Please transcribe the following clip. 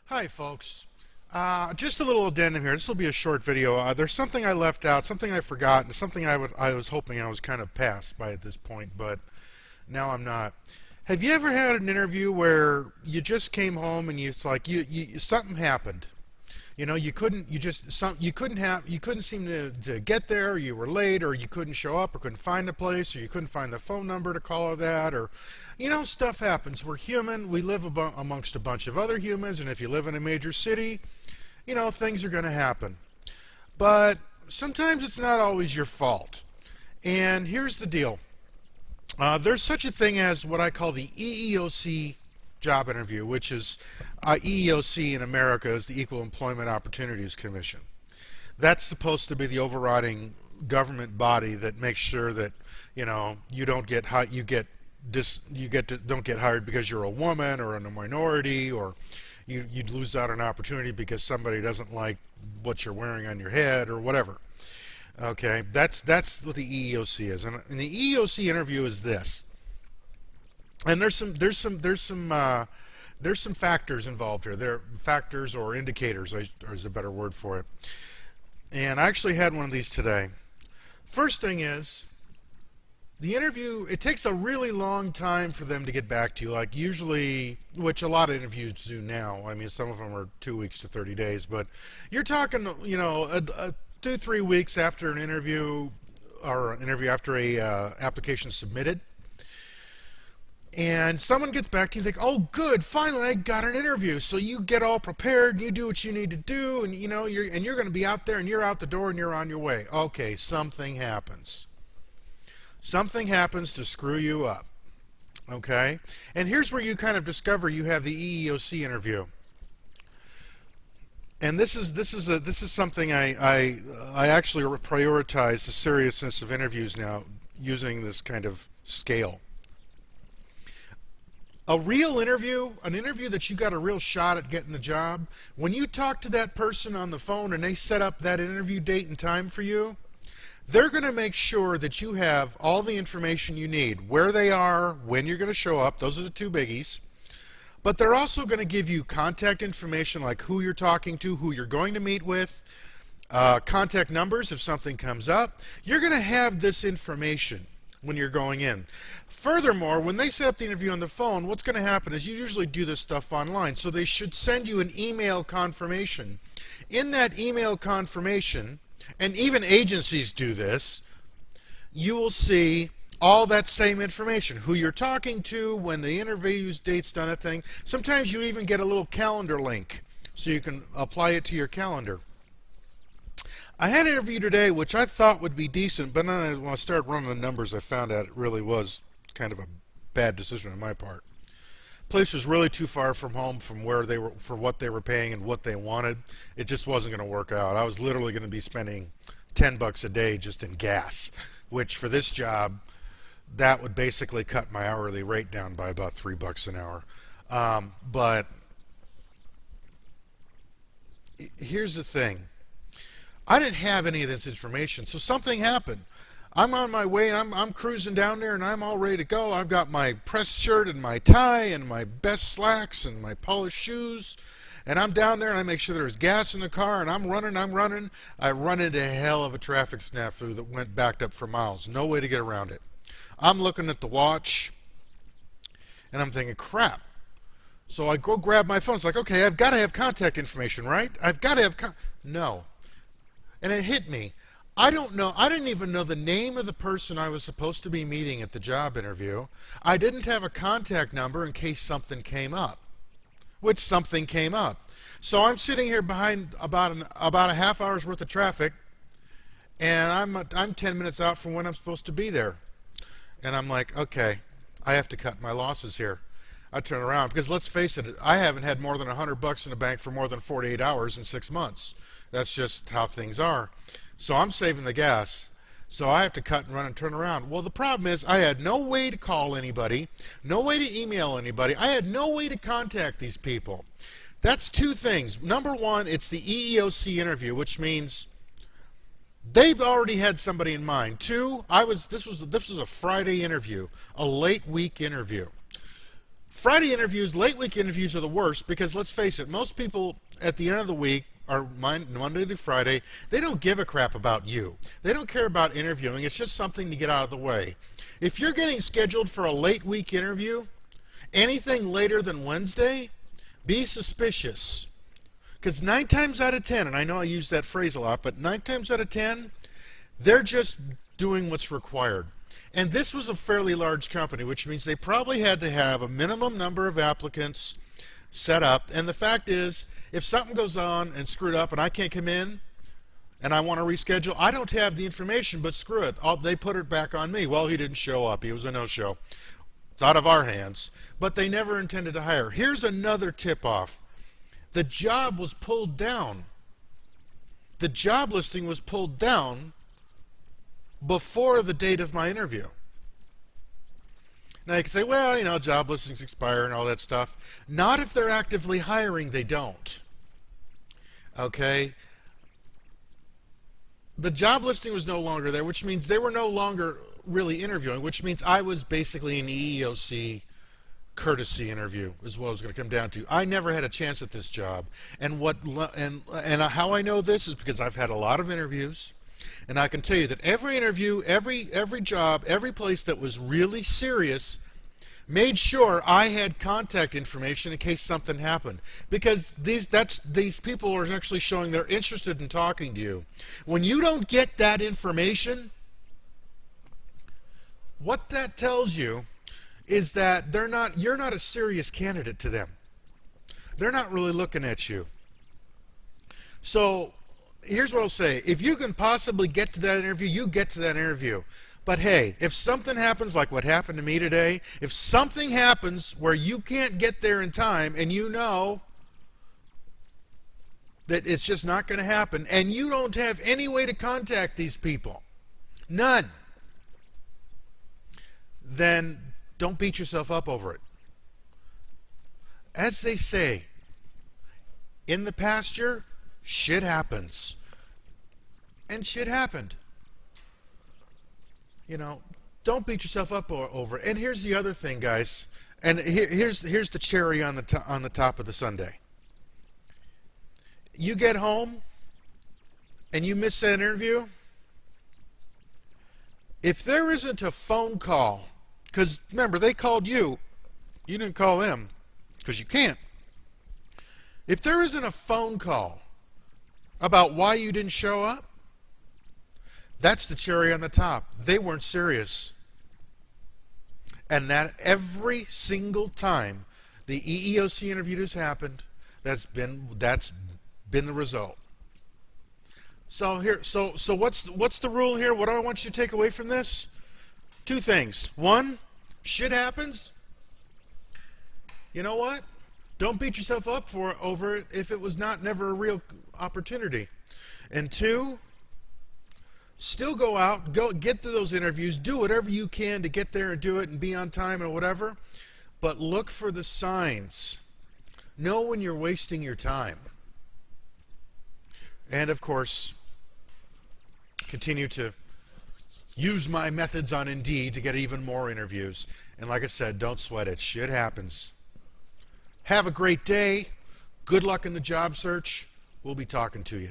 Hi, folks. Just a little addendum here. This will be a short video. There's something I left out, something I forgot, and something I was hoping I was kind of past by at this point, but now I'm not. Have you ever had an interview where you just came home and it's like you something happened? You know, you couldn't seem to get there, or you were late, or you couldn't show up, or couldn't find the place, or you couldn't find the phone number to call that, or stuff happens. We're human. We live amongst a bunch of other humans, and if you live in a major city, things are going to happen. But sometimes it's not always your fault. And here's the deal. There's such a thing as what I call the EEOC job interview, which is EEOC in America is the Equal Employment Opportunities Commission. That's supposed to be the overriding government body that makes sure that you don't get don't get hired because you're a woman or in a minority, or you'd lose out on an opportunity because somebody doesn't like what you're wearing on your head or whatever. Okay, that's what the EEOC is, and the EEOC interview is this. And there's some factors involved here. There are factors or indicators, is a better word for it. And I actually had one of these today. First thing is, the interview, it takes a really long time for them to get back to you, like usually, which a lot of interviews do now. I mean, some of them are 2 weeks to 30 days, but you're talking, 2-3 weeks after an interview, or an interview after a application submitted. And someone gets back to you and think, oh, good, finally I got an interview. So you get all prepared and you do what you need to do, and you're going to be out there and you're out the door and you're on your way. Okay, something happens. Something happens to screw you up. Okay? And here's where you kind of discover you have the EEOC interview. And this is something I actually prioritize the seriousness of interviews now using this kind of scale. A real interview, an interview that you got a real shot at getting the job, when you talk to that person on the phone and they set up that interview date and time for you, they're going to make sure that you have all the information you need, where they are, when you're going to show up. Those are the two biggies. But they're also going to give you contact information, like who you're talking to, who you're going to meet with, contact numbers if something comes up. You're going to have this information when you're going in. Furthermore, when they set up the interview on the phone, what's going to happen is you usually do this stuff online, so they should send you an email confirmation. In that email confirmation, and even agencies do this, you will see all that same information, who you're talking to, when the interview's date's done, that thing. Sometimes you even get a little calendar link so you can apply it to your calendar. I had an interview today which I thought would be decent, but then when I started running the numbers, I found out it really was kind of a bad decision on my part. The place was really too far from home from where they were, for what they were paying and what they wanted. It just wasn't going to work out. I was literally going to be spending $10 a day just in gas, which for this job, that would basically cut my hourly rate down by about $3 an hour. But here's the thing. I didn't have any of this information, so something happened. I'm on my way, and I'm cruising down there, and I'm all ready to go. I've got my pressed shirt and my tie and my best slacks and my polished shoes, and I'm down there, and I make sure there's gas in the car, and I'm running. I run into a hell of a traffic snafu that went backed up for miles. No way to get around it. I'm looking at the watch, and I'm thinking, crap. So I go grab my phone. It's like, okay, I've got to have contact information, right? I've got to have no. And it hit me. I don't know. I didn't even know the name of the person I was supposed to be meeting at the job interview. I didn't have a contact number in case something came up, which something came up. So I'm sitting here behind about a half hour's worth of traffic, and I'm 10 minutes out from when I'm supposed to be there. And I'm like, okay, I have to cut my losses here. I turn around because let's face it, I haven't had more than $100 in the bank for more than 48 hours in 6 months. That's just how things are. So I'm saving the gas. So I have to cut and run and turn around. Well, the problem is I had no way to call anybody, no way to email anybody. I had no way to contact these people. That's two things. Number one, it's the EEOC interview, which means they've already had somebody in mind. Two, this was a Friday interview, a late week interview. Friday interviews, late week interviews are the worst because let's face it, most people at the end of the week are Monday through Friday. They don't give a crap about you. They don't care about interviewing. It's just something to get out of the way. If you're getting scheduled for a late week interview, anything later than Wednesday, be suspicious. Because 9 times out of 10, and I know I use that phrase a lot, but 9 times out of 10, they're just doing what's required. And this was a fairly large company, which means they probably had to have a minimum number of applicants set up. And the fact is, if something goes on and screwed up and I can't come in and I want to reschedule, I don't have the information, but screw it. They put it back on me. Well, he didn't show up. He was a no-show. It's out of our hands. But they never intended to hire. Here's another tip-off. The job was pulled down. The job listing was pulled down before the date of my interview. Now you can say, well, job listings expire and all that stuff. Not if they're actively hiring, they don't. Okay? The job listing was no longer there, which means they were no longer really interviewing, which means I was basically an EEOC courtesy interview is what I was going to come down to. I never had a chance at this job. And how I know this is because I've had a lot of interviews. And I can tell you that every interview, every job, every place that was really serious made sure I had contact information in case something happened. Because these people are actually showing they're interested in talking to you. When you don't get that information, what that tells you is that you're not a serious candidate to them. They're not really looking at you. So here's what I'll say. If you can possibly get to that interview, you get to that interview. But hey, if something happens like what happened to me today, if something happens where you can't get there in time and you know that it's just not going to happen and you don't have any way to contact these people, none, then don't beat yourself up over it. As they say, in the pasture, shit happens. And shit happened. Don't beat yourself up over it. And here's the other thing, guys. And here's the cherry on the top of the sundae. You get home and you miss that interview. If there isn't a phone call, because remember, they called you. You didn't call them because you can't. If there isn't a phone call about why you didn't show up, that's the cherry on the top. They weren't serious. And that every single time the EEOC interview has happened, that's been the result. So what's the rule here? What do I want you to take away from this? 2 things. 1, shit happens. You know what? Don't beat yourself up over it if it was never a real opportunity. And 2, still go out, get to those interviews, do whatever you can to get there and do it and be on time and whatever, but look for the signs. Know when you're wasting your time. And of course, continue to use my methods on Indeed to get even more interviews. And like I said, don't sweat it. Shit happens. Have a great day. Good luck in the job search. We'll be talking to you.